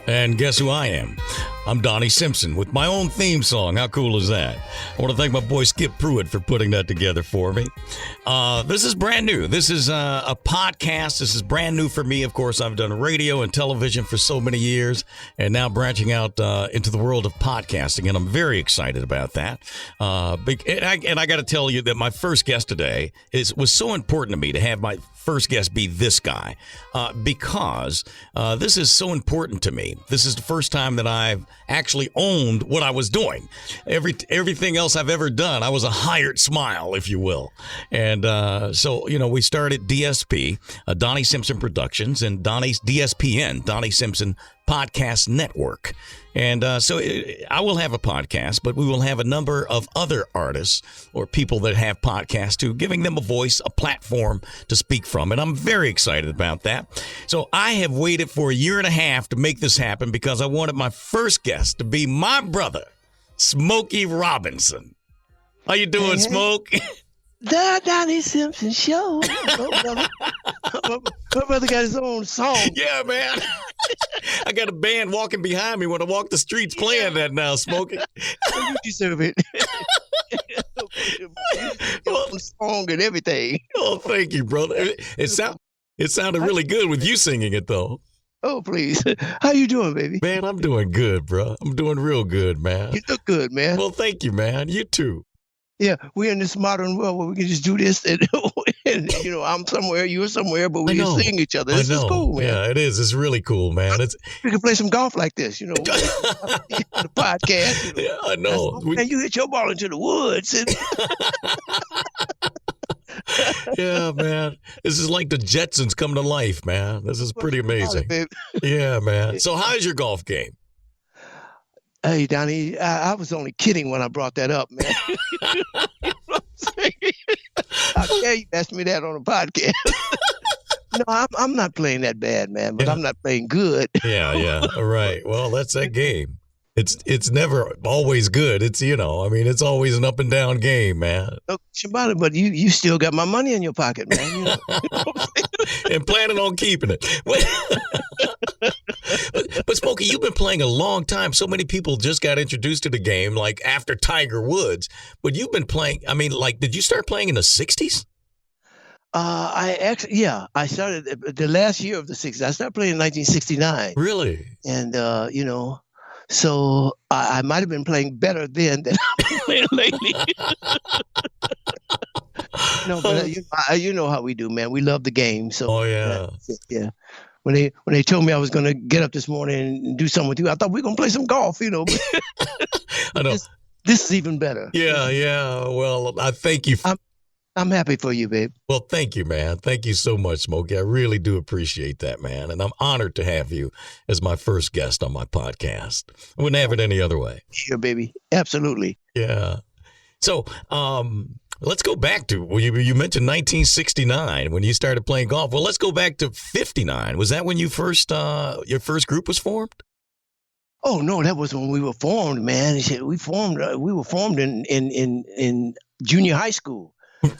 And guess who I am? I'm Donnie Simpson with my own theme song. How cool is that? I want to thank my boy Skip Pruitt for putting that together for me. This is brand new. This is a podcast. This is brand new for me. Of course, I've done radio and television for so many years, and now branching out into the world of podcasting, and I'm very excited about that. And I got to tell you that my first guest today was so important to me to have my first guest be this guy because this is so important to me. This is the first time that I've actually owned what I was doing. Everything else I've ever done, I was a hired smile, if you will. And so, we started DSP, Donnie Simpson Productions, and Donnie's DSPN, Donnie Simpson Podcast Network. And so I will have a podcast, but we will have a number of other artists or people that have podcasts too, giving them a voice, a platform to speak from. And I'm very excited about that. So I have waited for a year and a half to make this happen because I wanted my first guest to be my brother, Smokey Robinson. How you doing, Hey. Smoke? The Donnie Simpson Show. My brother got his own song. Yeah, man. I got a band walking behind me when I walk the streets playing that now, Smokey. You deserve it. Song and everything. Oh, thank you, brother. It sounded really good with you singing it, though. Oh, please. How you doing, baby? Man, I'm doing good, bro. I'm doing real good, man. You look good, man. Well, thank you, man. You too. Yeah, we're in this modern world where we can just do this and I'm somewhere, you're somewhere, but we can sing each other. This is cool, man. Yeah, it is. It's really cool, man. We can play some golf like this, the podcast. Yeah, I know. And you hit your ball into the woods. And yeah, man. This is like the Jetsons come to life, man. This is pretty amazing. Yeah, man. So how's your golf game? Hey, Donnie, I was only kidding when I brought that up, man. You know what I'm saying? How dare you ask me that on a podcast? No, I'm not playing that bad, man, but I'm not playing good. Yeah. All right. Well, that's that game. It's never always good. It's it's always an up and down game, man. No question about it, but you still got my money in your pocket, man. And planning on keeping it. But Smokey, you've been playing a long time. So many people just got introduced to the game like after Tiger Woods. But you've been playing, did you start playing in the 60s? I started the last year of the 60s. I started playing in 1969. Really? And, so I might have been playing better then than I'm playing lately. No, but you know how we do, man. We love the game. So oh yeah, yeah. When they told me I was going to get up this morning and do something with you, I thought we were going to play some golf, But I know this is even better. Yeah. Well, I thank you. I'm happy for you, babe. Well, thank you, man. Thank you so much, Smokey. I really do appreciate that, man. And I'm honored to have you as my first guest on my podcast. I wouldn't have it any other way. Sure, baby. Absolutely. Yeah. So, let's go back to, you mentioned 1969 when you started playing golf. Well, let's go back to 59. Was that when your first group was formed? Oh, no, that was when we were formed, man. We were formed in junior high school.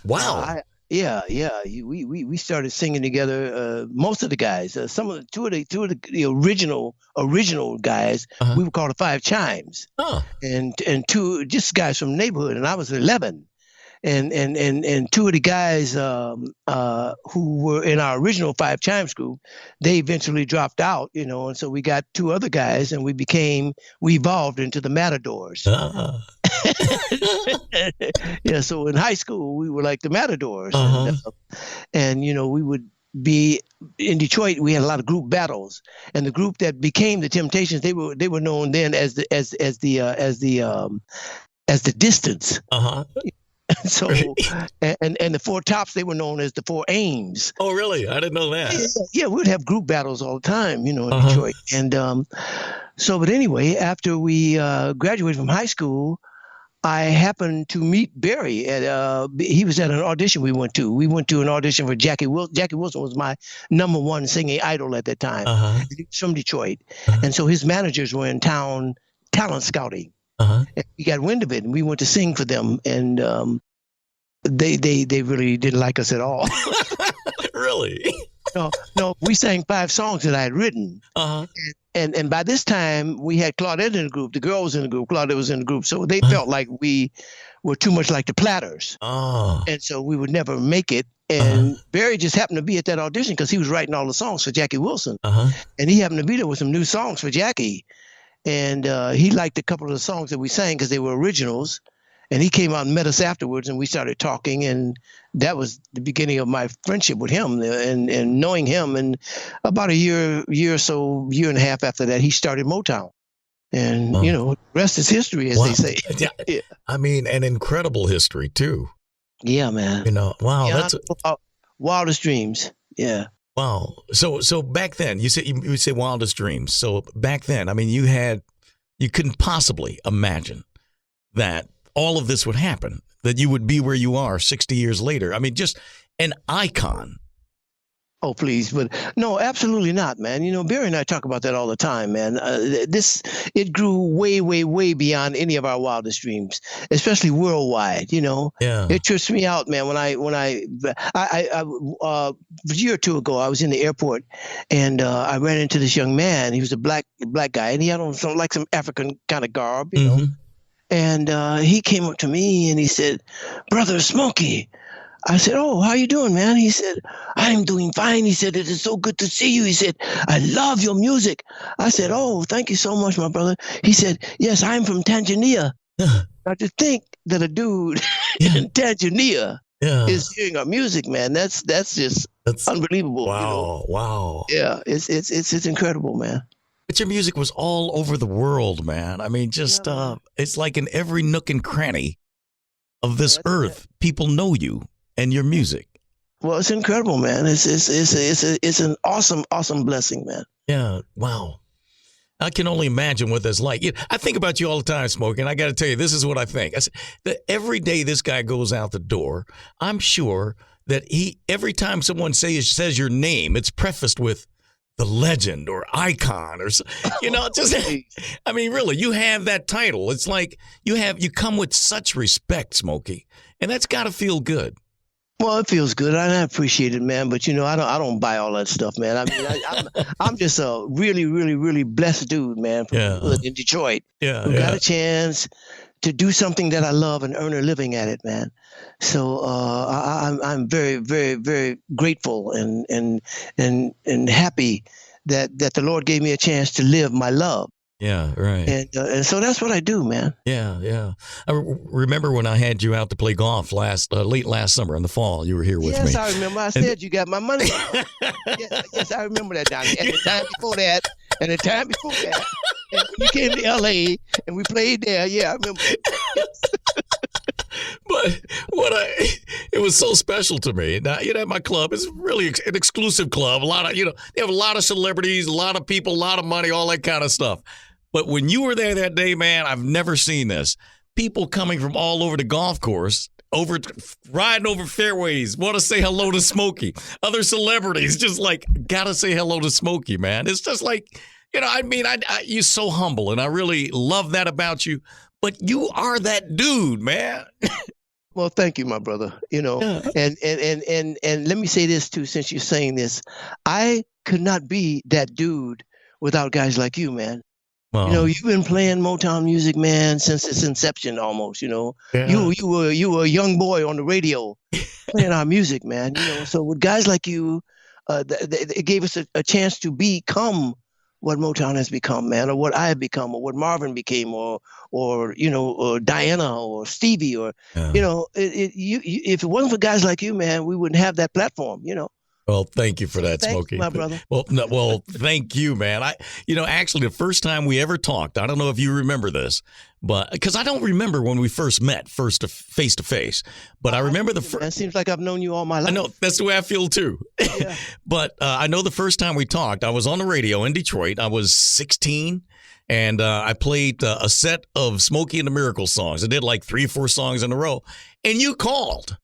Wow. We started singing together. Most of the guys, two of the original guys, we were called the Five Chimes. Huh. And two just guys from the neighborhood, and I was 11. And two of the guys who were in our original Five Chimes group, they eventually dropped out, and so we got two other guys, and we evolved into the Matadors. Yeah, so in high school we were like the Matadors, and we would be in Detroit. We had a lot of group battles, and the group that became the Temptations, they were known then as the Distance. So, and the Four Tops, they were known as the Four Aims. Oh, really? I didn't know that. Yeah, we'd have group battles all the time, in Detroit. And but anyway, after we graduated from high school, I happened to meet Barry he was at an audition we went to. We went to an audition for Jackie Wilson. Jackie Wilson was my number one singing idol at that time. He was from Detroit. And so his managers were in town talent scouting. And we got wind of it, and we went to sing for them, and they really didn't like us at all. Really? No, we sang 5 songs that I had written. and by this time we had Claudette in the group. The girl was in the group. Claudette was in the group. So they felt like we were too much like the Platters. Oh. And so we would never make it. And Barry just happened to be at that audition because he was writing all the songs for Jackie Wilson. And he happened to be there with some new songs for Jackie. And he liked a couple of the songs that we sang because they were originals. And he came out and met us afterwards, and we started talking. And that was the beginning of my friendship with him and knowing him. And about a year and a half after that, he started Motown. And, the rest is history, as they say. Yeah. I mean, an incredible history, too. Yeah, man. Wow. Yeah, That's wildest dreams. Yeah. Wow. So back then, you say wildest dreams. So back then, I mean, you couldn't possibly imagine that all of this would happen, that you would be where you are 60 years later. I mean, just an icon. Oh, please. But no, absolutely not, man. Barry and I talk about that all the time, man. It grew way, way, way beyond any of our wildest dreams, especially worldwide, Yeah. It trips me out, man. When a year or two ago, I was in the airport and I ran into this young man. He was a black guy, and he had on some African kind of garb, know. And he came up to me and he said, "Brother Smokey." I said, "Oh, how you doing, man?" He said, "I'm doing fine." He said, "It is so good to see you." He said, "I love your music." I said, "Oh, thank you so much, my brother." He said, "Yes, I'm from Tanzania." Now, to think that a dude in Tanzania is hearing our music, man, that's just unbelievable. Wow, wow. Yeah, it's incredible, man. But your music was all over the world, man. I mean, just it's like in every nook and cranny of this earth, people know you and your music. Well, it's incredible, man. It's an awesome blessing, man. Yeah. Wow. I can only imagine what that's like. I think about you all the time, Smokey, and I got to tell you, this is what I think. I said, that every day this guy goes out the door, I'm sure that every time someone says your name, it's prefaced with the legend or icon or, just, I mean, really, you have that title. It's like you come with such respect, Smokey, and that's got to feel good. Well, it feels good. I appreciate it, man. But I don't buy all that stuff, man. I mean, I'm just a really, really, really blessed dude, man, in Detroit. Who got a chance to do something that I love and earn a living at it, man. So I'm very, very, very grateful and happy that the Lord gave me a chance to live my love. Yeah, right. And so that's what I do, man. Yeah. I remember when I had you out to play golf late last summer in the fall. You were here with me. Yes, I remember. I said you got my money. yes, I remember that, Donnie. And the time before that, and when you came to L.A. and we played there, I remember. But it was so special to me. Now, my club is really an exclusive club. A lot of, they have a lot of celebrities, a lot of people, a lot of money, all that kind of stuff. But when you were there that day, man, I've never seen this. People coming from all over the golf course, riding over fairways, want to say hello to Smokey. Other celebrities just gotta say hello to Smokey, man. It's just like, you're so humble, and I really love that about you. But you are that dude, man. Well, thank you, my brother. And let me say this too, since you're saying this, I could not be that dude without guys like you, man. Wow. You've been playing Motown music, man, since its inception almost. You were a young boy on the radio playing our music, man. So with guys like you, it gave us a chance to become what Motown has become, man, or what I have become, or what Marvin became, or Diana, or Stevie, or if it wasn't for guys like you, man, we wouldn't have that platform. Well, thank you for that, Thanks, Smokey. my brother. Well, thank you, man. Actually, the first time we ever talked, I don't know if you remember this, but because I don't remember when we first met, face to face. But I remember the first. It seems like I've known you all my life. I know, that's the way I feel too. Yeah. But I know the first time we talked, I was on the radio in Detroit. I was 16. And I played a set of Smokey and the Miracle songs. I did 3 or 4 songs in a row. And you called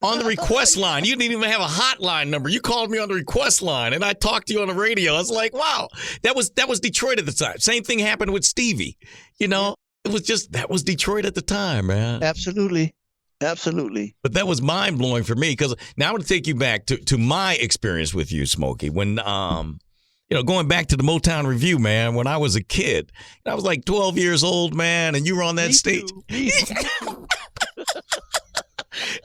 on the request line. You didn't even have a hotline number. You called me on the request line, and I talked to you on the radio. I was like, wow, that was Detroit at the time. Same thing happened with Stevie. It was that was Detroit at the time, man. Absolutely. But that was mind-blowing for me, because now I'm going to take you back to my experience with you, Smokey, when going back to the Motown Review, man, when I was a kid, I was like 12 years old, man, and you were on that stage.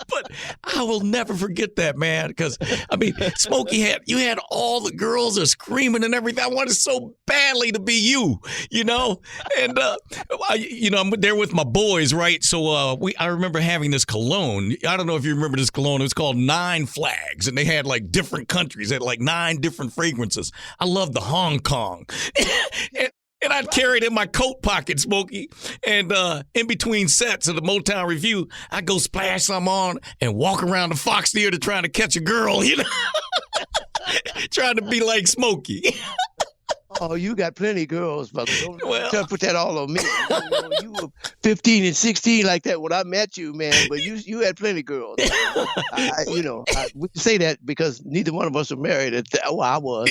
But I will never forget that, man, because, I mean, Smokey you had all the girls are screaming and everything. I wanted so badly to be you, and, I'm there with my boys, right? So I remember having this cologne. I don't know if you remember this cologne. It was called 9 Flags, and they had like different countries. They had like 9 different fragrances. I loved the Hong Kong. And I'd carry it in my coat pocket, Smokey. And in between sets of the Motown Review, I'd go splash some on and walk around the Fox Theater trying to catch a girl, trying to be like Smokey. Oh, you got plenty of girls, brother. Don't try to put that all on me. You were 15 and 16 like that when I met you, man. But you had plenty of girls. We can say that because neither one of us were married. I was.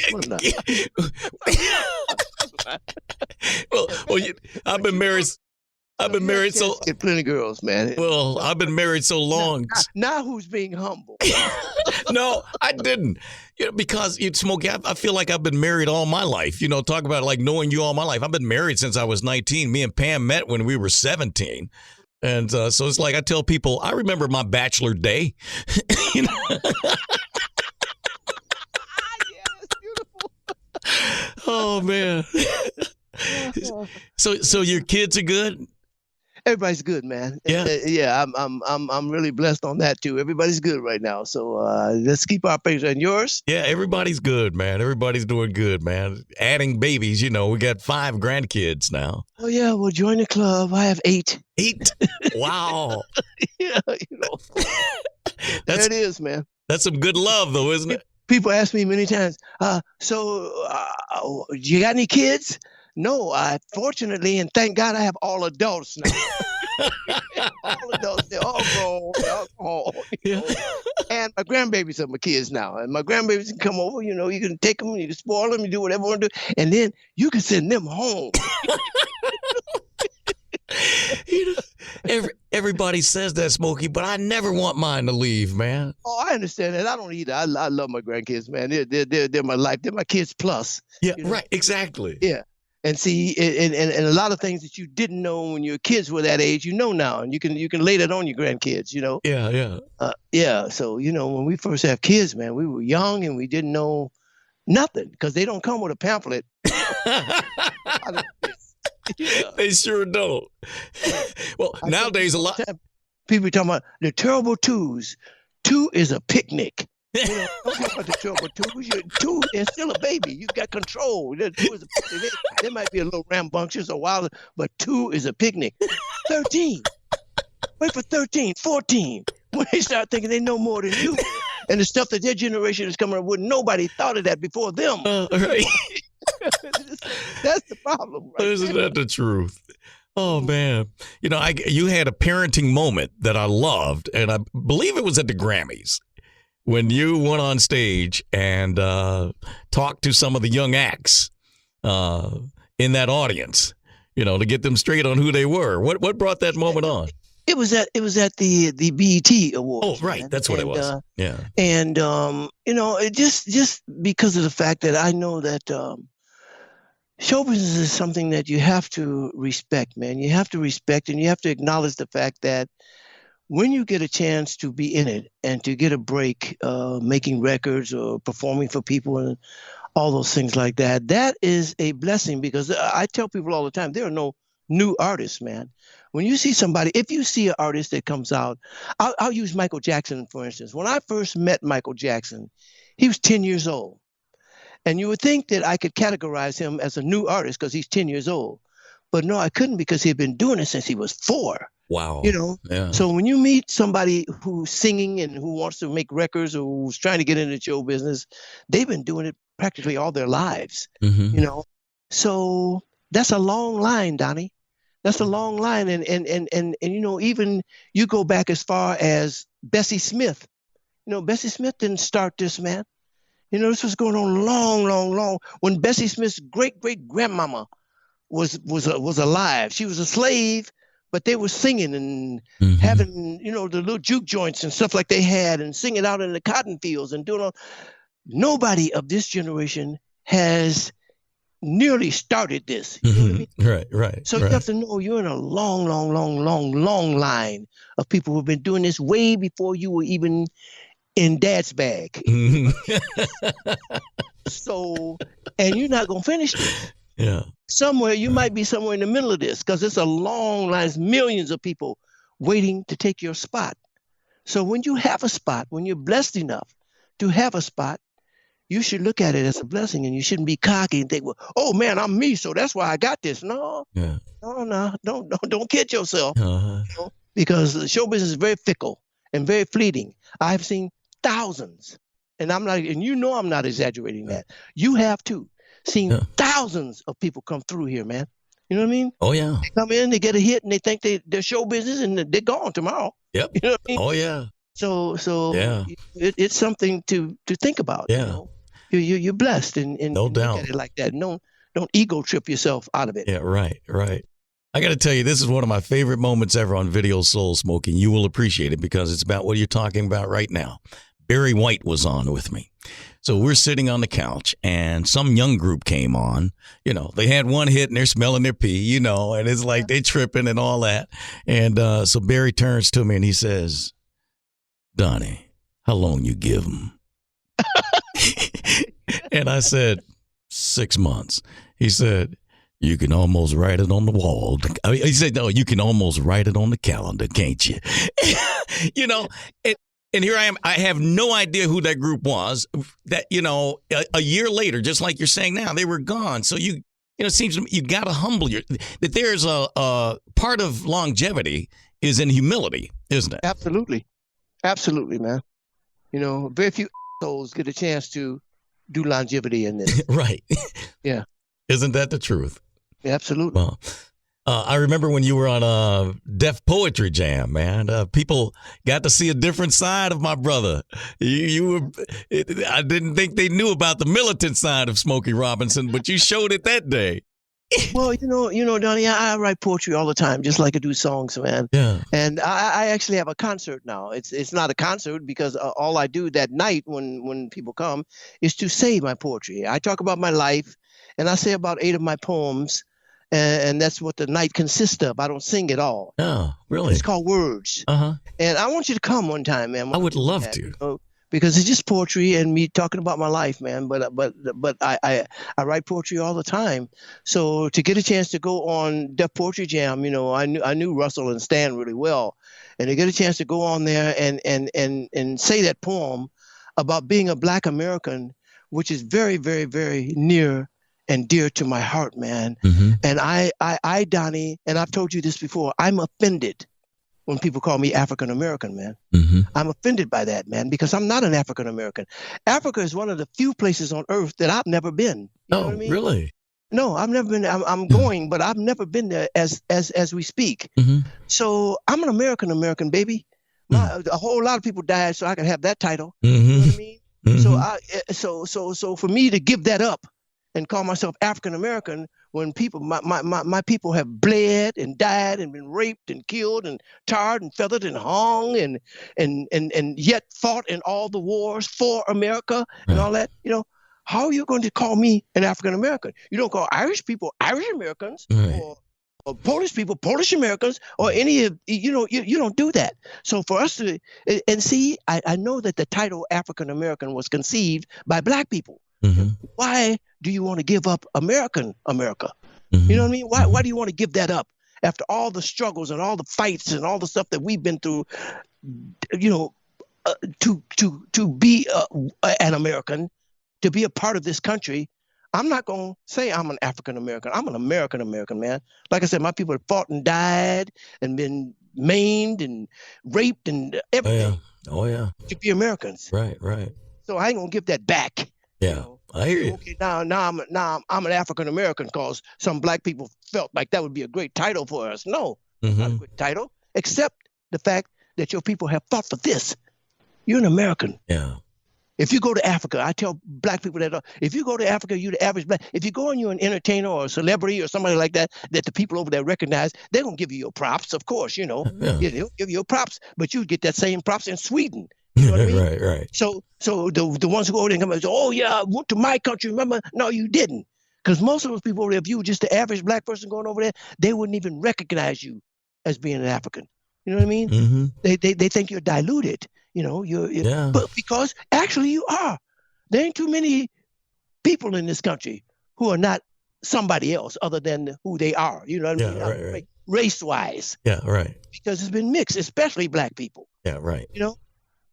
Well, I've been married. I've been married so. Get plenty of girls, man. Well, I've been married so long. Now who's being humble? No, I didn't. Because Smokey, I feel like I've been married all my life. Talk about like knowing you all my life. I've been married since I was 19. Me and Pam met when we were 17. And so it's like I tell people, I remember my bachelor day. Yeah, that's beautiful. Oh man. So your kids are good? Everybody's good, man. Yeah. I'm really blessed on that too. Everybody's good right now. So let's keep our pace. And yours? Yeah, everybody's good, man. Everybody's doing good, man. Adding babies, we got 5 grandkids now. Oh yeah, well join the club. I have 8. 8? Wow. Yeah, there it is, man. That's some good love though, isn't it? People ask me many times, you got any kids? No, I fortunately and thank God I have all adults now. All adults, they're all grown, they're all grown. Yeah. And my grandbabies are my kids now. And my grandbabies can come over, you can take them, you can spoil them, you do whatever you want to do. And then you can send them home. Everybody says that, Smokey, but I never want mine to leave, man. Oh, I understand that. I don't either. I love my grandkids, man. They're my life. They're my kids plus. Yeah, right. Exactly. Yeah. And see, and a lot of things that you didn't know when your kids were that age, now, and you can lay that on your grandkids, Yeah, yeah. Yeah. So, when we first have kids, man, we were young and we didn't know nothing because they don't come with a pamphlet. Yeah. They sure don't. Well, nowadays a lot. People talking about the terrible twos. 2 is a picnic. Don't talk about the terrible twos. 2 is still a baby. You got control. 2 is a picnic. They might be a little rambunctious or wild, but 2 is a picnic. 13. Wait for 13, 14. When they start thinking they know more than you. And the stuff that their generation is coming up with, nobody thought of that before them. Right. That's the problem, right? Isn't that the truth? Oh man, you had a parenting moment that I loved, and I believe it was at the Grammys when you went on stage and talked to some of the young acts in that audience, to get them straight on who they were. What brought that moment on? It was at the BET Awards. Oh, right, man. that's what it was. Yeah, and it just because of the fact that I know that. Show business is something that you have to respect, man. You have to respect and you have to acknowledge the fact that when you get a chance to be in it and to get a break making records or performing for people and all those things like that, that is a blessing because I tell people all the time, there are no new artists, man. When you see somebody, if you see an artist that comes out, I'll use Michael Jackson, for instance. When I first met Michael Jackson, he was 10 years old. And you would think that I could categorize him as a new artist because he's 10 years old. But no, I couldn't because he had been doing it since he was 4. Wow. Yeah. So when you meet somebody who's singing and who wants to make records or who's trying to get into show business, they've been doing it practically all their lives, So that's a long line, Donnie. That's a long line. And even you go back as far as Bessie Smith. Bessie Smith didn't start this, man. This was going on long when Bessie Smith's great-great-grandmama was alive. She was a slave, but they were singing and having, the little juke joints and stuff like they had and singing out in the cotton fields and doing all. Nobody of this generation has nearly started this. You know what I mean? Right. So you have to know you're in a long, long, long, long, long line of people who've been doing this way before you were even in dad's bag. So, and you're not going to finish this. Yeah. Somewhere, you might be somewhere in the middle of this because it's a long line, it's millions of people waiting to take your spot. So when you have a spot, when you're blessed enough to have a spot, you should look at it as a blessing, and you shouldn't be cocky and think, well, oh man, I'm me, so that's why I got this. No, don't kid yourself. You know, because the show business is very fickle and very fleeting. I've seen thousands, and I'm not exaggerating that. You have too seen thousands of people come through here, man. You know what I mean? Oh yeah. They come in, they get a hit, and they think they're show business, and they're gone tomorrow. Yep. You know what I mean? Oh yeah. So yeah. It's something to think about. Yeah. You know? You're blessed, and no doubt. Look at it like that. Don't ego trip yourself out of it. Yeah, right. I got to tell you, this is one of my favorite moments ever on Video Soul Smoking. You will appreciate it because it's about what you're talking about right now. Barry White was on with me. So we're sitting on the couch, and some young group came on. You know, they had one hit, and they're smelling their pee, you know, and it's like they tripping and all that. And so Barry turns to me, and he says, Donnie, how long you give him? And I said, 6 months. He said, you can almost write it on the wall. He said, no, you can almost write it on the calendar, can't you? You know, and here I am. I have no idea who that group was. That, you know, a year later, just like you're saying now, they were gone. So you know, it seems you got to humble that there's a part of longevity is in humility, isn't it? Absolutely, man. You know, very few souls get a chance to do longevity in this. Right. Yeah. Isn't that the truth? Yeah, absolutely. Well, I remember when you were on a Def Poetry Jam, man. People got to see a different side of my brother. I didn't think they knew about the militant side of Smokey Robinson, but you showed it that day. Well, you know, Donnie, I write poetry all the time, just like I do songs, man. Yeah. And I actually have a concert now. It's not a concert because all I do that night when people come is to say my poetry. I talk about my life, and I say about 8 of my poems, and that's what the night consists of. I don't sing at all. Oh, really? It's called Words. And I want you to come one time, man. I would love to. You know, because it's just poetry and me talking about my life, man. But I write poetry all the time. So to get a chance to go on Def Poetry Jam, you know, I knew Russell and Stan really well, and to get a chance to go on there and say that poem about being a Black American, which is very, very, very near and dear to my heart, man. And I, Donnie, and I've told you this before, I'm offended when people call me African American, man. I'm offended by that, man, because I'm not an African American. Africa is one of the few places on earth that I've never been. You know what I mean? Really? No, I've never been. I'm going, but I've never been there as we speak. So I'm an American, baby. A whole lot of people died so I could have that title. You know what I mean? So for me to give that up and call myself African American when people, my people have bled and died and been raped and killed and tarred and feathered and hung and yet fought in all the wars for America and all that, you know, how are you going to call me an African American? You don't call Irish people Irish Americans or Polish people Polish Americans or any of, you know, you don't do that. So for us to, and see, I know that the title African American was conceived by Black people. Why do you want to give up America? You know what I mean? Why do you want to give that up after all the struggles and all the fights and all the stuff that we've been through, you know, to be an American, to be a part of this country? I'm not going to say I'm an African American. I'm an American, man. Like I said, my people have fought and died and been maimed and raped and everything. Oh yeah. To be Americans. Right. So I ain't going to give that back. Yeah, you know? I hear you. Okay, now I'm an African American because some Black people felt like that would be a great title for us. No, not a great title, except the fact that your people have fought for this. You're an American. Yeah. If you go to Africa, I tell Black people that if you go to Africa, you're the average Black. If you go and you're an entertainer or a celebrity or somebody like that, that the people over there recognize, they're going to give you your props, of course, you know. Yeah. They'll give you your props, but you get that same props in Sweden. You know what I mean? Right. So the ones who go over there and come and say, "Oh yeah, I went to my country." Remember? No, you didn't, because most of those people over there, if you were just the average black person going over there, they wouldn't even recognize you as being an African. You know what I mean? Mm-hmm. They think you're diluted. Yeah. But because actually you are. There ain't too many people in this country who are not somebody else other than who they are. You know what I mean? Right. Race wise. Yeah, right. Because it's been mixed, especially black people. Yeah, right.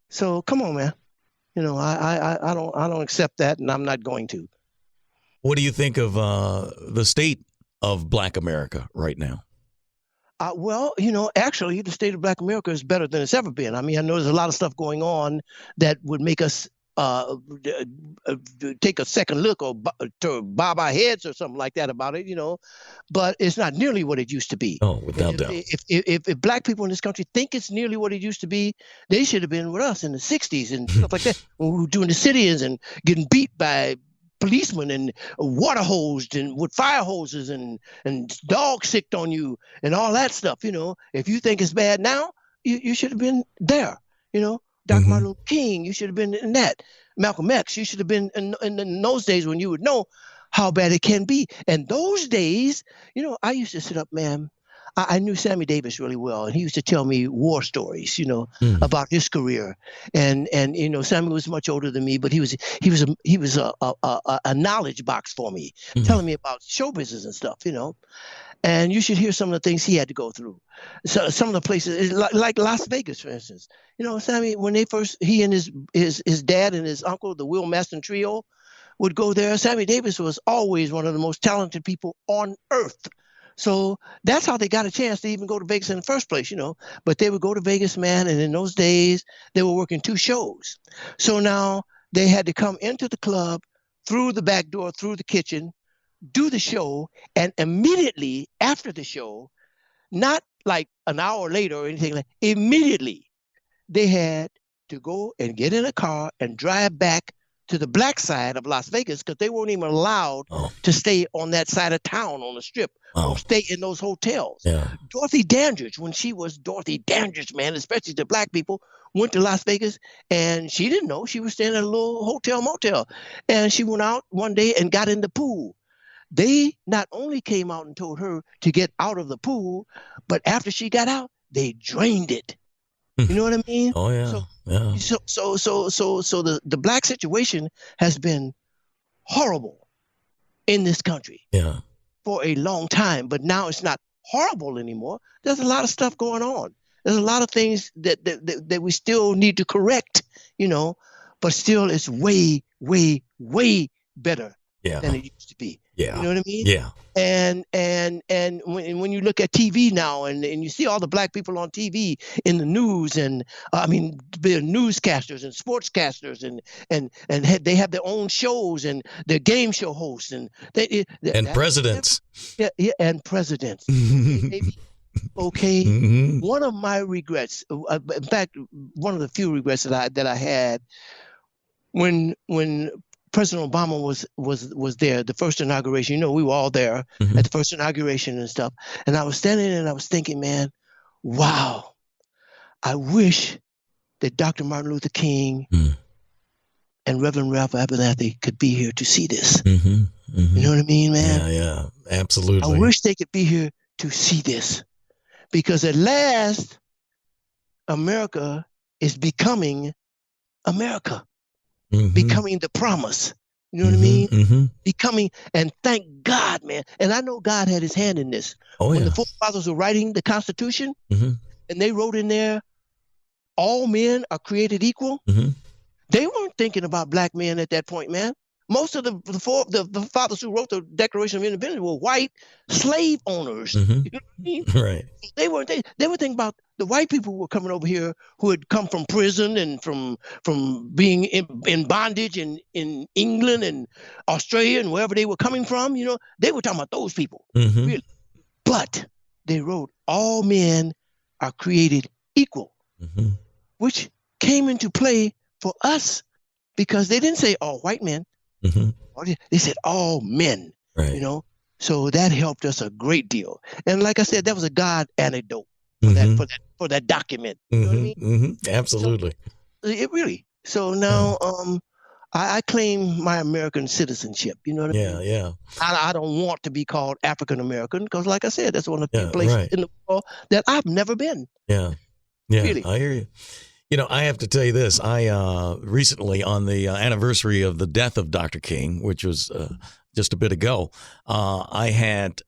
So come on, man. I don't accept that, and I'm not going to. What do you think of the state of Black America right now? Well, actually, the state of Black America is better than it's ever been. I mean, I know there's a lot of stuff going on that would make us take a second look or to bob our heads or something like that about it, but it's not nearly what it used to be. Oh, without doubt. If black people in this country think it's nearly what it used to be, they should have been with us in the 60s and stuff like that, when we were doing the sit-ins and getting beat by policemen and water hosed and with fire hoses and dog sicked on you and all that stuff. If you think it's bad now, you should have been there. Dr. Martin Luther King, you should have been in that. Malcolm X, you should have been in those days when you would know how bad it can be. And those days, I used to sit up, man. I knew Sammy Davis really well, and he used to tell me war stories, about his career. And Sammy was much older than me, but he was a knowledge box for me, telling me about show business and stuff, And you should hear some of the things he had to go through. So some of the places, like Las Vegas, for instance. Sammy, when he and his dad and his uncle, the Will Maston Trio, would go there, Sammy Davis was always one of the most talented people on earth. So that's how they got a chance to even go to Vegas in the first place, But they would go to Vegas, man, and in those days, they were working 2 shows. So now they had to come into the club, through the back door, through the kitchen, do the show, and immediately after the show, not like an hour later or anything like that, immediately they had to go and get in a car and drive back to the black side of Las Vegas, because they weren't even allowed to stay on that side of town on the strip or stay in those hotels. Yeah. Dorothy Dandridge, when she was Dorothy Dandridge, man, especially the black people, went to Las Vegas, and she didn't know. She was staying at a little hotel motel, and she went out one day and got in the pool. They not only came out and told her to get out of the pool, but after she got out, they drained it. You know what I mean? Oh yeah. So the black situation has been horrible in this country for a long time, but now it's not horrible anymore. There's a lot of stuff going on. There's a lot of things that we still need to correct, but still it's way, way, way better than it used to be. Yeah. You know what I mean? Yeah. And when you look at TV now and you see all the black people on TV in the news, and the newscasters and sportscasters and they have their own shows and their game show hosts and presidents. And presidents. Okay. One of my regrets, in fact, one of the few regrets that I had when President Obama was there, the first inauguration. We were all there at the first inauguration and stuff. And I was standing there and I was thinking, man, wow, I wish that Dr. Martin Luther King and Reverend Ralph Abernathy could be here to see this. You know what I mean, man? Yeah, absolutely. I wish they could be here to see this, because at last, America is becoming America. Becoming the promise. You know what I mean? Becoming, and thank God, man. And I know God had his hand in this. When the forefathers were writing the Constitution, and they wrote in there, all men are created equal, they weren't thinking about black men at that point, man. Most of the fathers who wrote the Declaration of Independence were white slave owners. You know what I mean? Right. They were thinking about the white people who were coming over here, who had come from prison and from being in bondage in England and Australia and wherever they were coming from. They were talking about those people. Really. But they wrote, all men are created equal, which came into play for us, because they didn't say all white men. They said all men. Right. So that helped us a great deal. And like I said, that was a God anecdote for that document. You know what I mean? Absolutely. It really. So now, I claim my American citizenship. You know what I Yeah, mean? yeah, I don't want to be called African American because, like I said, that's one of the few yeah, places right. in the world that I've never been. Yeah, yeah, Really. I hear you. I have to tell you this. I recently, on the anniversary of the death of Dr. King, which was just a bit ago, I had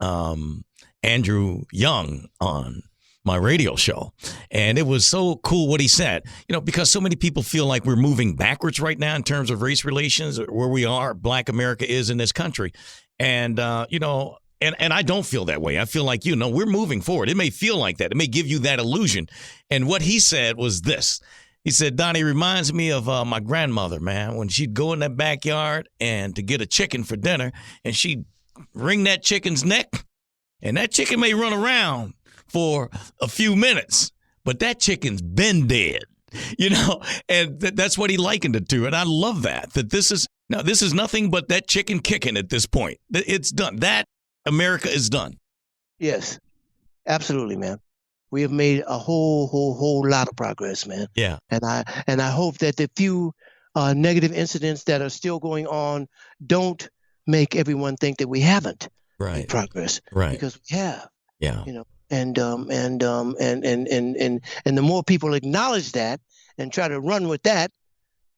Andrew Young on my radio show. And it was so cool what he said, because so many people feel like we're moving backwards right now in terms of race relations, where we are, Black America is in this country. And, and I don't feel that way. I feel like, we're moving forward. It may feel like that. It may give you that illusion. And what he said was this. He said, Donnie, reminds me of my grandmother, man, when she'd go in that backyard and to get a chicken for dinner, and she'd wring that chicken's neck, and that chicken may run around for a few minutes, but that chicken's been dead, and that's what he likened it to. And I love that this is nothing but that chicken kicking at this point. It's done. That America is done. Yes, absolutely, man. We have made a whole lot of progress, man. Yeah. And I hope that the few negative incidents that are still going on don't make everyone think that we haven't made progress. Right. Because we have. Yeah. And the more people acknowledge that and try to run with that,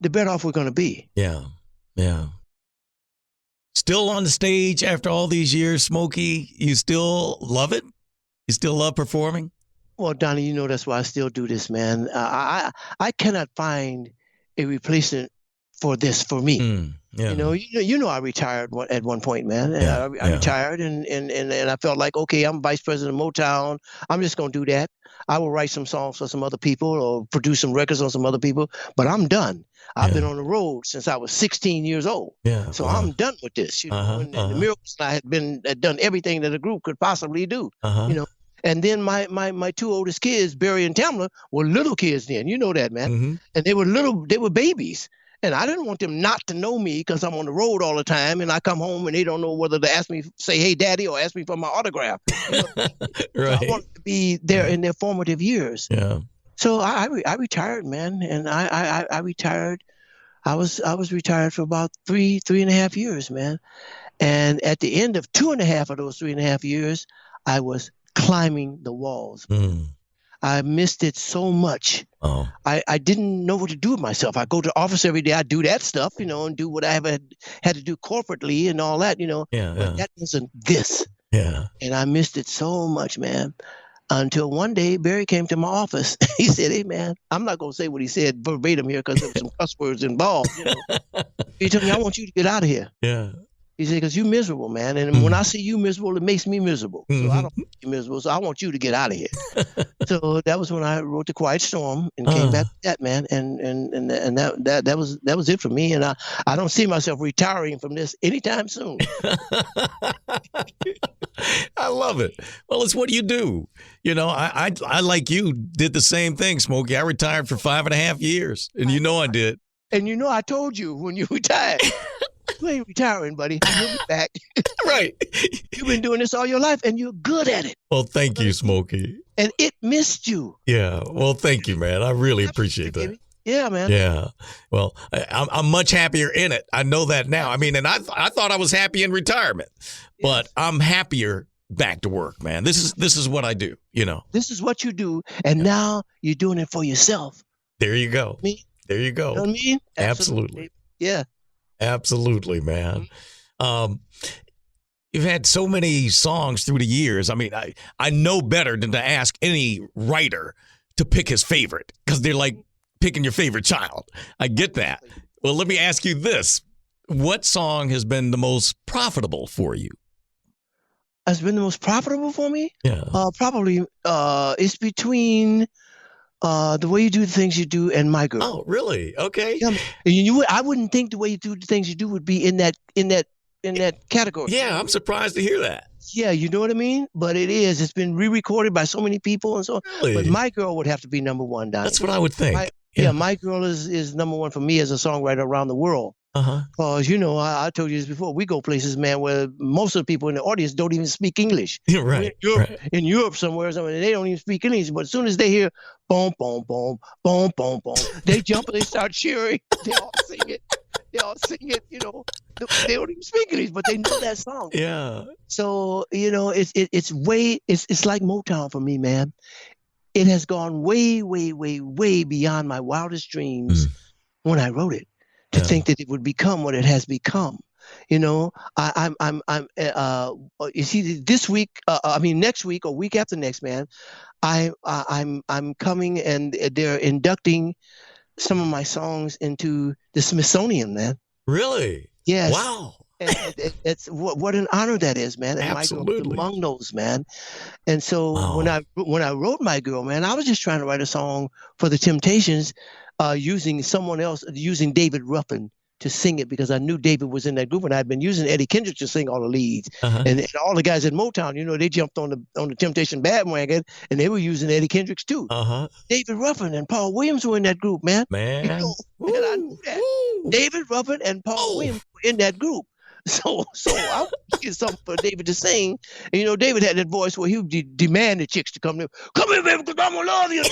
the better off we're going to be. Yeah. Yeah. Still on the stage after all these years, Smokey, you still love it? You still love performing? Well, Donnie, that's why I still do this, man. I cannot find a replacement for this for me. Yeah. I retired at one point, man. Yeah, I retired and I felt like, okay, I'm vice president of Motown. I'm just going to do that. I will write some songs for some other people or produce some records on some other people, but I'm done. I've been on the road since I was 16 years old. Yeah. So I'm done with this, and the Miracles and I had done everything that a group could possibly do, And then my two oldest kids, Barry and Tamla, were little kids then. You know that, man. Mm-hmm. And they were babies. And I didn't want them not to know me because I'm on the road all the time. And I come home and they don't know whether to say, hey, daddy, or ask me for my autograph. Right. So I wanted to be there in their formative years. Yeah. So I retired, man. And I retired. I was retired for about three and a half years, man. And at the end of 2.5 of those 3.5 years, I was climbing the walls. I missed it so much. Oh. I didn't know what to do with myself. I go to the office every day. I do that stuff, and do what I had to do corporately and all that, But that wasn't this. Yeah. And I missed it so much, man. Until one day, Barry came to my office. He said, hey, man, I'm not going to say what he said verbatim here because there were some cuss words involved. He told me, I want you to get out of here. Yeah. He said, because you're miserable, man. And when I see you miserable, it makes me miserable. So I don't want you miserable. So I want you to get out of here. So that was when I wrote The Quiet Storm and came back to that, man. And that was it for me. And I don't see myself retiring from this anytime soon. I love it. Well, it's what you do. I like you did the same thing, Smokey. I retired for 5.5 years. And I did. And I told you when you retired. You ain't retiring, buddy. You'll be back. Right. You've been doing this all your life, and you're good at it. Well, thank you, Smokey. And it missed you. Yeah. Well, thank you, man. I really appreciate that. Baby. Yeah, man. Yeah. Well, I'm much happier in it. I know that now. I mean, and I thought I was happy in retirement, but I'm happier back to work, man. This is what I do. This is what you do, and now you're doing it for yourself. There you go. Me. There you go. You know what I mean? Absolutely. Yeah. Absolutely, man. You've had so many songs through the years. I mean, I know better than to ask any writer to pick his favorite because they're like picking your favorite child. I get that. Well, let me ask you this. What song has been the most profitable for you? Has been the most profitable for me? Yeah. Probably it's between the way you do the things you do and My Girl. Oh, really? Okay. Yeah, I wouldn't think the way you do the things you do would be in that category. Yeah, I'm surprised to hear that. Yeah, you know what I mean? But it is. It's been re-recorded by so many people and so on. Really? But My Girl would have to be number one, Donnie. That's what I would think. My Girl is number one for me as a songwriter around the world. Because, you know, I told you this before, we go places, man, where most of the people in the audience don't even speak English. Yeah, right. In Europe somewhere, they don't even speak English. But as soon as they hear boom, boom, boom, boom, boom, boom, they jump and they start cheering. They all sing it. They all sing it, you know. They don't even speak English, but they know that song. Yeah. So, you know, it's like Motown for me, man. It has gone way, way, way, way beyond my wildest dreams when I wrote it. To think that it would become what it has become, you know. You see, this week, next week or week after next, man, I'm coming and they're inducting some of my songs into the Smithsonian, man. Really? Yes. Wow. It's what an honor that is, man. And Absolutely. My girl among those, man. And so when I wrote My Girl, man, I was just trying to write a song for the Temptations, using someone else, using David Ruffin to sing it, because I knew David was in that group, and I'd been using Eddie Kendricks to sing all the leads. And all the guys at Motown, you know, they jumped on the Temptation bandwagon, and they were using Eddie Kendricks too. David Ruffin and Paul Williams were in that group, man. Man. You know, and I knew that. David Ruffin and Paul Williams were in that group. So I was get something for David to sing. And, you know, David had that voice where he would demand the chicks to come here, baby, because I'm going to love you.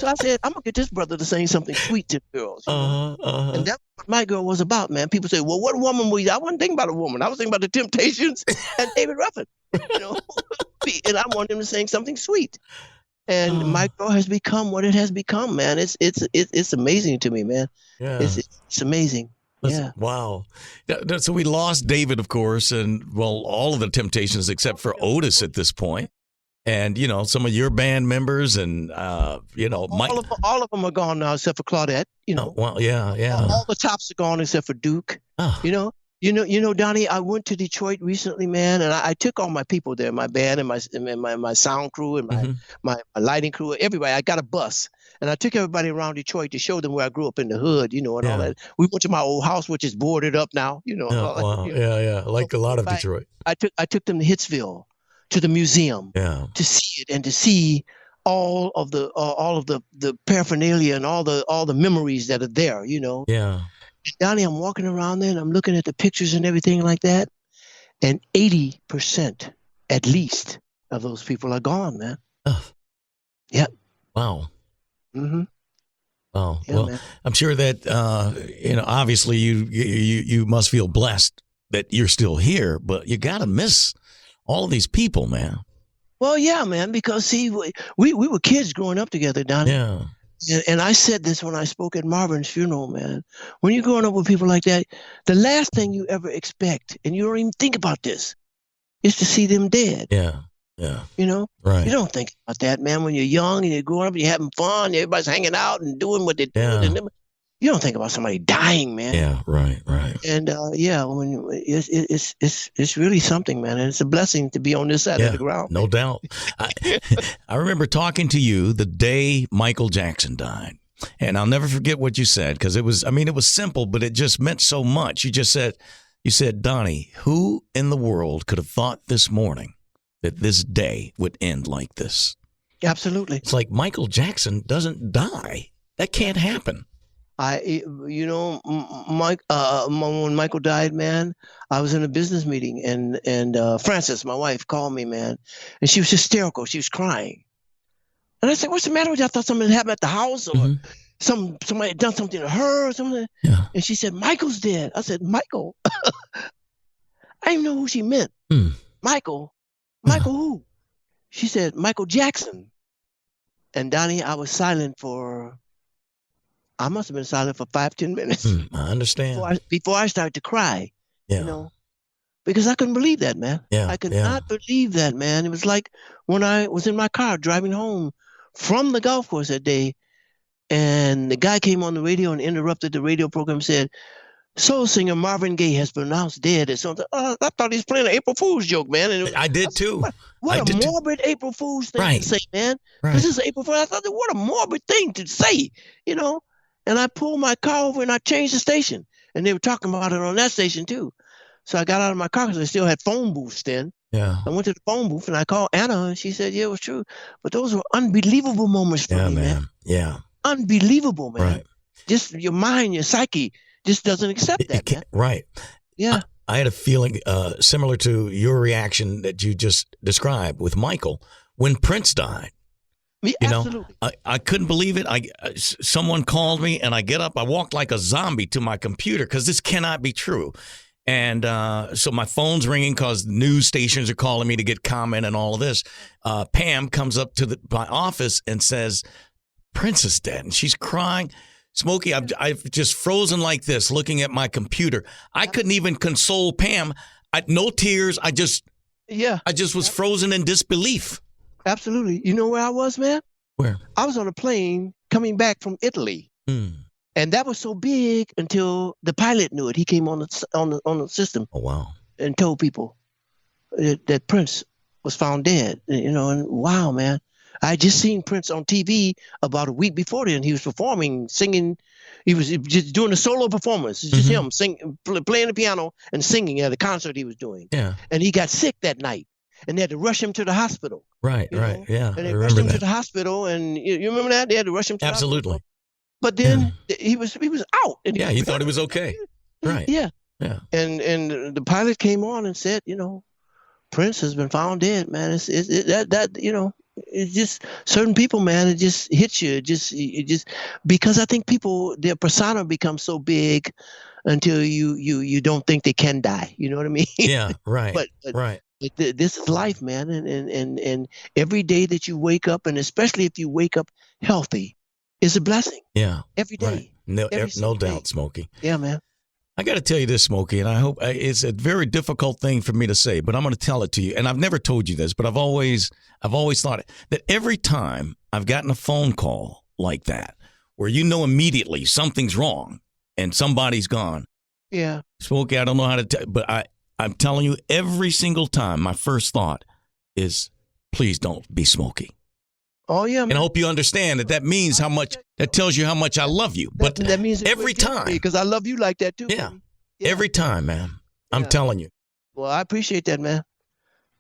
So I said, I'm going to get this brother to sing something sweet to the girls. You know? And that's what My Girl was about, man. People say, well, what woman were you? I wasn't thinking about a woman. I was thinking about the Temptations and David Ruffin, you know. And I wanted him to sing something sweet. And My Girl has become what it has become, man. It's amazing to me, man. Yeah. It's amazing. Yeah. Wow. So we lost David, of course, and, well, all of the Temptations except for Otis at this point. And, you know, some of your band members and, you know, all of them are gone now except for Claudette, you know. Well, yeah. All the tops are gone except for Duke. You know, Donnie, I went to Detroit recently, man, and I took all my people there, my band and my sound crew and my lighting crew, everybody. I got a bus. And I took everybody around Detroit to show them where I grew up in the hood, you know, and all that. We went to my old house, which is boarded up now, you know. Wow. Yeah. Like a lot of Detroit. I took them to Hitsville, to the museum, to see it and to see all of the paraphernalia and all the memories that are there, you know. Yeah. Donnie, I'm walking around there and I'm looking at the pictures and everything like that, and 80% at least of those people are gone, man. Yeah. Wow. Oh, yeah, well, man. I'm sure that you know, obviously you must feel blessed that you're still here, but you got to miss all of these people, man. Well, yeah, man, because see, we were kids growing up together, Donnie. Yeah. And I said this when I spoke at Marvin's funeral, man. When you're growing up with people like that, the last thing you ever expect, and you don't even think about this, is to see them dead. Yeah. You know? Right. You don't think about that, man. When you're young and you're growing up and you're having fun, everybody's hanging out and doing what they're doing. And you don't think about somebody dying, man. Yeah, right. And when it's really something, man. And it's a blessing to be on this side of the ground. No doubt. I remember talking to you the day Michael Jackson died. And I'll never forget what you said, because it was simple, but it just meant so much. You said, Donnie, who in the world could have thought this morning that this day would end like this? Absolutely. It's like Michael Jackson doesn't die. That can't happen. When Michael died, man, I was in a business meeting and Frances, my wife, called me, man, and she was hysterical. She was crying. And I said, what's the matter with you? I thought something had happened at the house or somebody had done something to her or something. Yeah. And she said, Michael's dead. I said, Michael? I didn't even know who she meant. Michael? Michael who? She said, Michael Jackson. And Donnie, I was silent I must have been silent for 5-10 minutes. I understand. Before I started to cry, you know, because I couldn't believe that, man. I could not believe that, man. It was like when I was in my car driving home from the golf course that day, and the guy came on the radio and interrupted the radio program and said, soul singer Marvin Gaye has been pronounced dead or something. I thought he was playing an April Fool's joke, man. I did too. What a morbid April Fool's thing to say, man. This is April Fool's. I thought, what a morbid thing to say, you know. And I pulled my car over and I changed the station. And they were talking about it on that station too. So I got out of my car because I still had phone booths then. Yeah. I went to the phone booth and I called Anna and she said, yeah, it was true. But those were unbelievable moments for me, man. Yeah. Unbelievable, man. Right. just your mind, your psyche just doesn't accept that, man. Right. Yeah. I had a feeling similar to your reaction that you just described with Michael when Prince died. Yeah, You know, absolutely. I couldn't believe it. Someone called me, and I get up. I walked like a zombie to my computer because this cannot be true. And so my phone's ringing because news stations are calling me to get comment and all of this. Pam comes up to my office and says, Prince is dead. And she's crying. Smokey, I've just frozen like this looking at my computer. I couldn't even console Pam. No tears. I just was frozen in disbelief. Absolutely. You know where I was, man? Where? I was on a plane coming back from Italy. And that was so big until the pilot knew it. He came on the system. Oh, wow. And told people that Prince was found dead. You know, and wow, man. I had just seen Prince on TV about a week before then. He was performing, singing. He was just doing a solo performance. It's just him playing the piano and singing at a concert he was doing. Yeah. And he got sick that night, and they had to rush him to the hospital. Right. Know? Yeah. And they rushed him to the hospital, and you remember that? They had to rush him to the hospital. But then he was out. And he thought he was okay. Right. Yeah. Yeah. And the pilot came on and said, Prince has been found dead, man. It's just certain people, man. It just hits you. It just because I think people, their persona becomes so big until you don't think they can die. You know what I mean? Yeah. Right. But right. This is life, man. And every day that you wake up, and especially if you wake up healthy, is a blessing. Yeah. Every day. Right. No doubt, Smokey. Yeah, man. I got to tell you this, Smokey, and I hope it's a very difficult thing for me to say, but I'm going to tell it to you. And I've never told you this, but I've always thought that every time I've gotten a phone call like that, where immediately something's wrong and somebody's gone. Yeah. Smokey, I don't know how to tell, but I'm telling you, every single time, my first thought is, please don't be Smokey. Oh, yeah, man. And I hope you understand that means how much, that tells you how much I love you. But that means every time. Because I love you like that, too. Yeah. Every time, man. I'm telling you. Well, I appreciate that, man.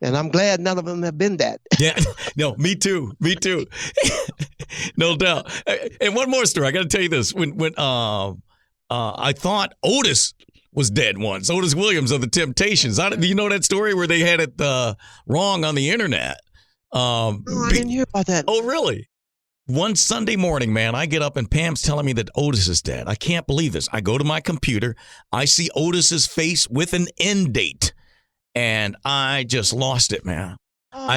And I'm glad none of them have been that. Yeah. No, me too. Me too. No doubt. And one more story. I got to tell you this. When I thought Otis was dead once. Otis Williams of the Temptations. Do you know that story where they had it wrong on the internet? I didn't hear about that. Oh, really? One Sunday morning, man, I get up and Pam's telling me that Otis is dead. I can't believe this. I go to my computer. I see Otis's face with an end date. And I just lost it, man. Oh,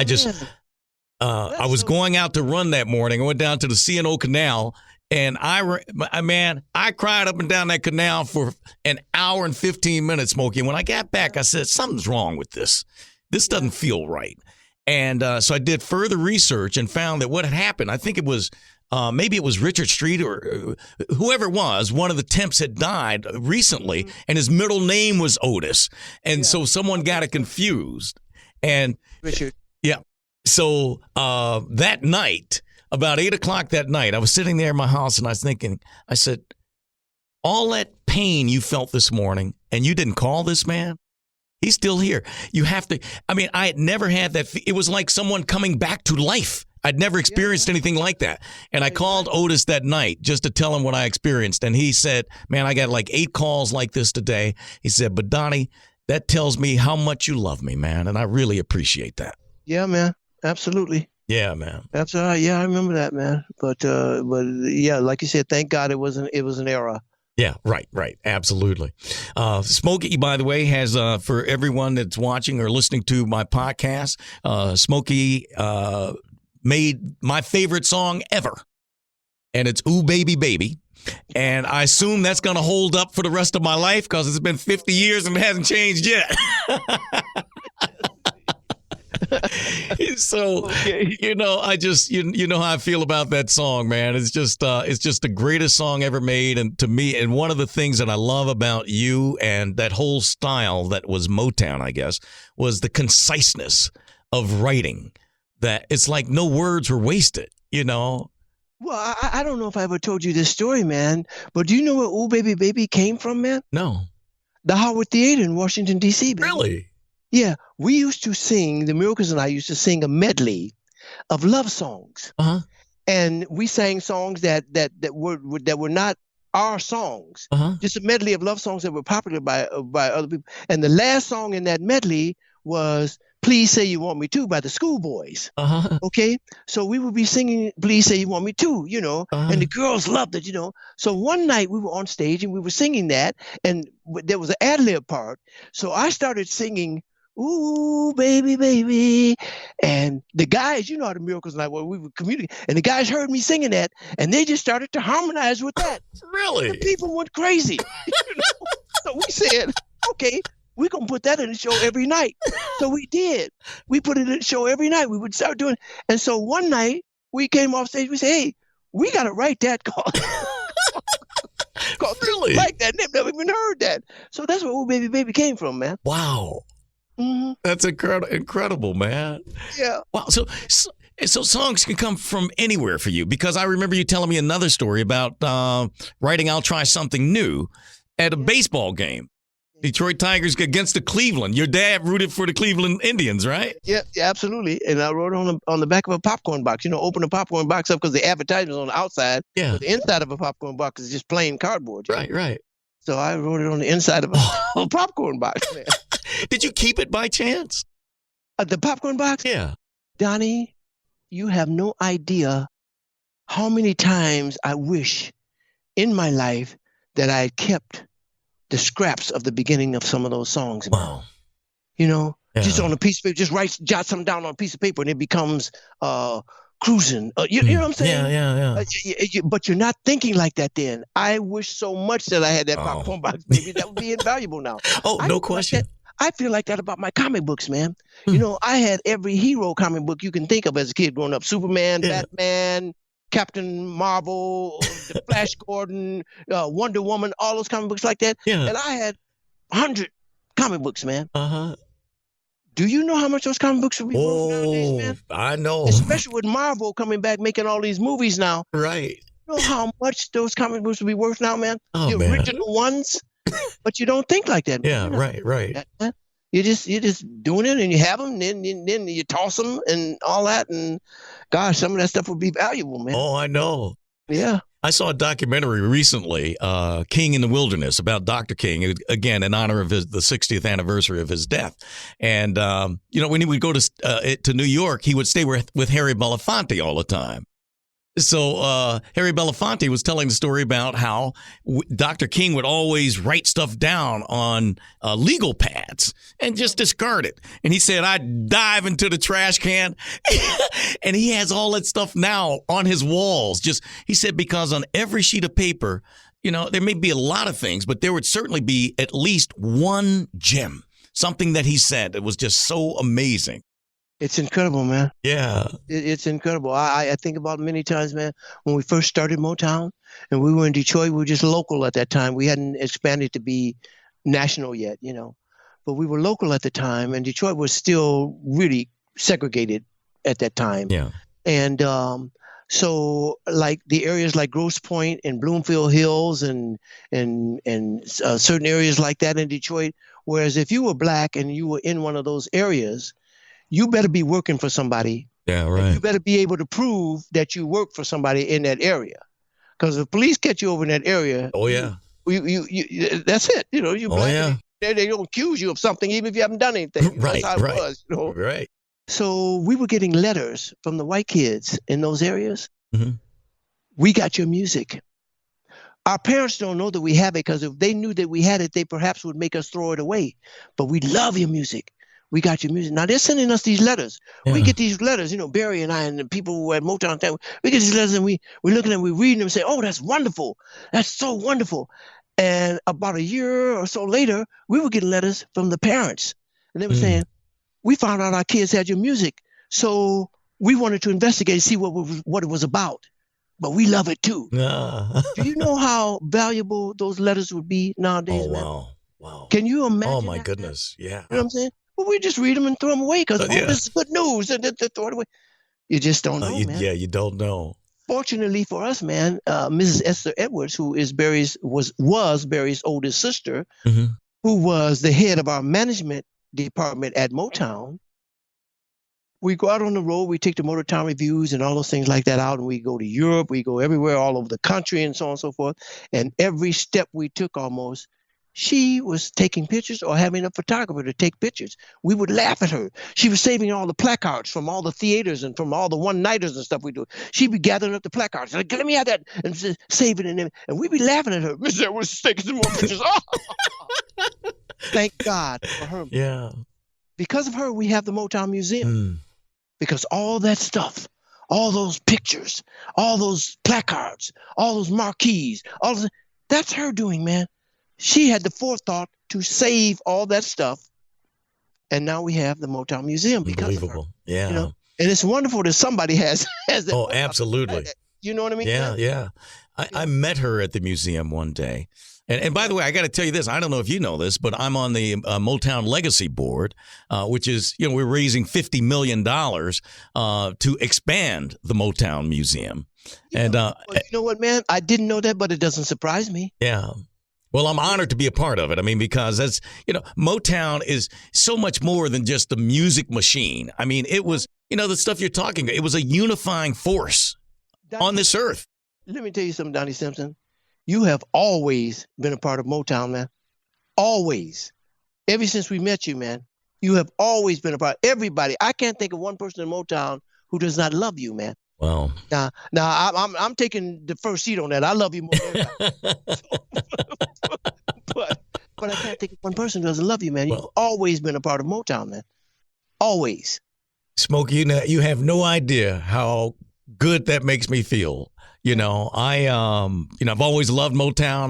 I was going out to run that morning. I went down to the C&O Canal, and I cried up and down that canal for an hour and 15 minutes, Smokey. And when I got back, I said, something's wrong with this. This doesn't feel right. And so I did further research and found that what had happened, I think it was maybe it was Richard Street or whoever it was, one of the Temps had died recently, and his middle name was Otis. And so someone got it confused. And Richard. Yeah. So that night, about 8 o'clock that night, I was sitting there in my house and I was thinking, I said, all that pain you felt this morning and you didn't call this man? He's still here. You have to. I had never had that. It was like someone coming back to life. I'd never experienced anything like that. And I called Otis that night just to tell him what I experienced. And he said, man, I got like 8 calls like this today. He said, but Donnie, that tells me how much you love me, man. And I really appreciate that. Yeah, man. Absolutely. Yeah, man. That's all right. Yeah, I remember that, man. But yeah, like you said, thank God it was an error. Yeah, right. Absolutely. Smokey, by the way, has, for everyone that's watching or listening to my podcast, Smokey made my favorite song ever. And it's Ooh, Baby, Baby. And I assume that's going to hold up for the rest of my life because it's been 50 years and it hasn't changed yet. So, I just, you know how I feel about that song, man. It's just the greatest song ever made. And to me, and one of the things that I love about you and that whole style that was Motown, I guess, was the conciseness of writing. That it's like no words were wasted, Well, I don't know if I ever told you this story, man, but do you know where Ooh, Baby, Baby came from, man? No. The Howard Theater in Washington, D.C., baby. Really? Yeah, we used to sing, the Miracles and I used to sing a medley of love songs. Uh-huh. And we sang songs that were not our songs, Uh-huh. just a medley of love songs that were popular by other people. And the last song in that medley was "Please Say You Want Me To" by the Schoolboys. Uh-huh. Okay, so we would be singing "Please Say You Want Me To," Uh-huh. and the girls loved it. So one night we were on stage and we were singing that, and there was an ad lib part. So I started singing, "Ooh, baby, baby," and the guys, how the Miracles Night, well, we would communicate, and the guys heard me singing that, and they just started to harmonize with that. The Really? people went crazy. So we said, okay, we're going to put that in the show every night. So we did. We put it in the show every night. We would start doing. And so one night we came off stage. We said, hey, we got to write that called Really? like that. They've never even heard that. So that's where "Ooh, Baby, Baby" came from, man. Wow. Mm-hmm. That's incredible, man. Yeah. Wow. So songs can come from anywhere for you, because I remember you telling me another story about writing "I'll Try Something New" at a baseball game. Detroit Tigers against the Cleveland. Your dad rooted for the Cleveland Indians, right? Yeah, absolutely. And I wrote on the back of a popcorn box. Open a popcorn box up because the advertisement's on the outside. Yeah. But the inside of a popcorn box is just plain cardboard. Right. So I wrote it on the inside of a popcorn box, man. Did you keep it by chance? The popcorn box? Yeah. Donnie, you have no idea how many times I wish in my life that I had kept the scraps of the beginning of some of those songs. Wow. Just on a piece of paper, just jot something down on a piece of paper, and it becomes cruising. You know what I'm saying? Yeah. But you're not thinking like that then. I wish so much that I had that popcorn box, baby. That would be invaluable now. Oh, no question. I feel like that about my comic books, man. Hmm. I had every hero comic book you can think of as a kid growing up. Superman, Yeah. Batman, Captain Marvel, the Flash Gordon, Wonder Woman, all those comic books like that. Yeah. And I had 100 comic books, man. Uh-huh. Do you know how much those comic books would be worth nowadays, man? I know. Especially with Marvel coming back, making all these movies now. Right. You know how much those comic books would be worth now, man? Oh, The man. original ones. But you don't think like that. Yeah, Man. right. Man. You're just doing it, and you have them, and then you toss them and all that, and gosh, some of that stuff would be valuable, man. Oh, I know. Yeah. I saw a documentary recently, King in the Wilderness, about Dr. King, again, in honor of the 60th anniversary of his death. And, when he would go to New York, he would stay with Harry Belafonte all the time. So Harry Belafonte was telling the story about how Dr. King would always write stuff down on legal pads and just discard it. And he said, I'd dive into the trash can. And he has all that stuff now on his walls. He said, because on every sheet of paper, there may be a lot of things, but there would certainly be at least one gem, something that he said that was just so amazing. It's incredible, man. Yeah. It's incredible. I think about many times, man, when we first started Motown and we were in Detroit, we were just local at that time. We hadn't expanded to be national yet, but we were local at the time, and Detroit was still really segregated at that time. Yeah. And so like the areas like Grosse Pointe and Bloomfield Hills and certain areas like that in Detroit, whereas if you were black and you were in one of those areas, you better be working for somebody. Yeah, right. You better be able to prove that you work for somebody in that area. Because if police catch you over in that area, Oh, yeah. you that's it. You Oh, yeah. they don't accuse you of something even if you haven't done anything. Right, That's how right. it was. Right. So we were getting letters from the white kids in those areas. Mhm. We got your music. Our parents don't know that we have it, because if they knew that we had it, they perhaps would make us throw it away. But we love your music. We got your music. Now they're sending us these letters. Yeah. We get these letters, Barry and I and the people who at Motown Town, we get these letters and we're looking at them, we're reading them and say, oh, that's wonderful. That's so wonderful. And about a year or so later, we were getting letters from the parents. And they were saying, we found out our kids had your music. So we wanted to investigate and see what it was about. But we love it too. Do you know how valuable those letters would be nowadays, man? Wow. Can you imagine? Oh, my that, goodness. Yeah. You know what I'm saying? Well, we just read them and throw them away because this is good news, and they throw it away. You just don't know, man. Yeah, you don't know. Fortunately for us, man, Mrs. Esther Edwards, who is was Barry's oldest sister, who was the head of our management department at Motown, we go out on the road. We take the Motown reviews and all those things like that out, and we go to Europe. We go everywhere, all over the country, and so on and so forth. And every step we took, almost, she was taking pictures or having a photographer to take pictures. We would laugh at her. She was saving all the placards from all the theaters and from all the one-nighters and stuff we do. She'd be gathering up the placards. Like, let me have that, and saving it. And we'd be laughing at her. Mister, we're taking some more pictures. Oh! Thank God for her. Yeah. Because of her, we have the Motown Museum. Because all that stuff, all those pictures, all those placards, all those marquees, that's her doing, man. She had the forethought to save all that stuff. And now we have the Motown Museum because of her. Yeah. You know? And it's wonderful that somebody has that. Oh, absolutely. You know what I mean? Yeah. I met her at the museum one day. And by the way, I got to tell you this. I don't know if you know this, but I'm on the Motown Legacy Board, which is, we're raising $50 million to expand the Motown Museum. You know what, man? I didn't know that, but it doesn't surprise me. Yeah. Well, I'm honored to be a part of it. I mean, because that's, Motown is so much more than just the music machine. I mean, it was, the stuff you're talking about. It was a unifying force on this earth. Let me tell you something, Donnie Simpson. You have always been a part of Motown, man. Always. Ever since we met you, man, you have always been a part. Everybody. I can't think of one person in Motown who does not love you, man. Wow. Now, I'm taking the first seat on that. I love you more than everybody. but I can't think of one person who doesn't love you, man. You've always been a part of Motown, man. Always. Smokey, you have no idea how good that makes me feel. I've always loved Motown.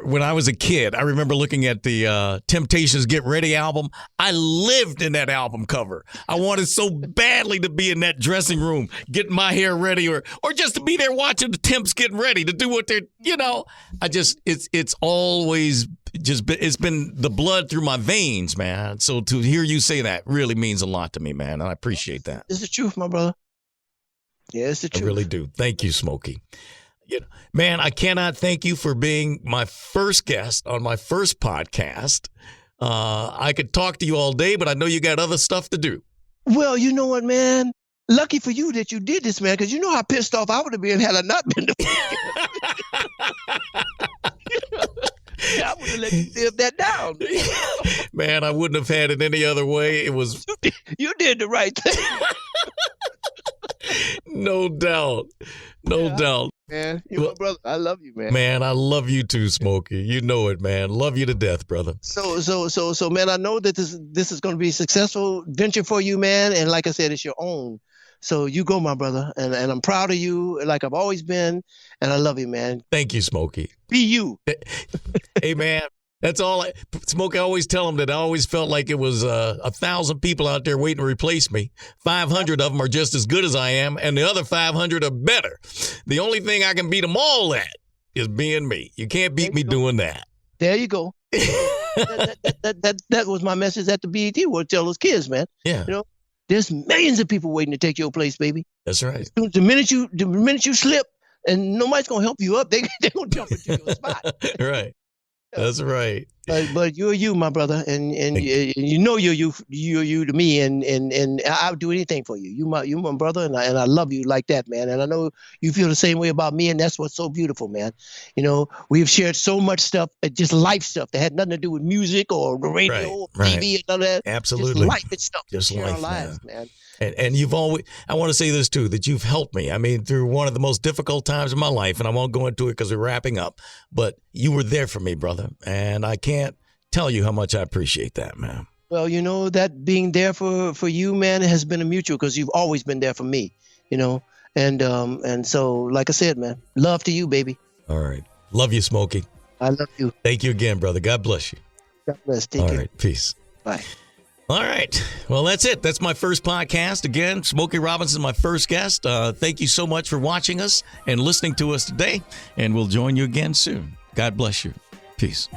When I was a kid, I remember looking at the Temptations' Get Ready album. I lived in that album cover. I wanted so badly to be in that dressing room, getting my hair ready, or just to be there watching the Temps getting ready to do what they're, it's always it's been the blood through my veins, man. So to hear you say that really means a lot to me, man. And I appreciate that. It's the truth, my brother. Yeah, it's the truth. I really do. Thank you, Smokey. Man, I cannot thank you for being my first guest on my first podcast. I could talk to you all day, but I know you got other stuff to do. Well, you know what, man? Lucky for you that you did this, man, because you know how pissed off I would have been had I not been doing I would have let you live that down. Man, I wouldn't have had it any other way. It was you did the right thing. No doubt. No doubt. Man, you're my brother. I love you, man. Man, I love you too, Smokey. You know it, man. Love you to death, brother. So, man, I know that this is going to be a successful venture for you, man. And like I said, it's your own. So you go, my brother. And I'm proud of you, like I've always been. And I love you, man. Thank you, Smokey. Be you. Hey, man. That's all. Smokey, I always tell him that I always felt like it was 1,000 people out there waiting to replace me. 500 of them are just as good as I am, and the other 500 are better. The only thing I can beat them all at is being me. You can't beat me doing that. There you go. that was my message at the BET Award. Tell those kids, man. Yeah. There's millions of people waiting to take your place, baby. That's right. The minute you slip, and nobody's gonna help you up, they're gonna jump into your spot. Right. That's right. But you're you, my brother, and you know you're you to me, and I'll do anything for you. You my brother, and I love you like that, man. And I know you feel the same way about me, and that's what's so beautiful, man. We've shared so much stuff, just life stuff that had nothing to do with music or the radio or TV and none of that. Absolutely, just life itself, just life, our lives, man. And you've always, I want to say this too, that you've helped me. I mean, through one of the most difficult times of my life, and I won't go into it because we're wrapping up, but you were there for me, brother. And I can't tell you how much I appreciate that, man. Well, that being there for you, man, has been a mutual, because you've always been there for me, and so, like I said, man, love to you, baby. All right. Love you, Smokey. I love you. Thank you again, brother. God bless you. God bless. Take care. All right. Peace. Bye. All right. Well, that's it. That's my first podcast. Again, Smokey Robinson, my first guest. Thank you so much for watching us and listening to us today. And we'll join you again soon. God bless you. Peace.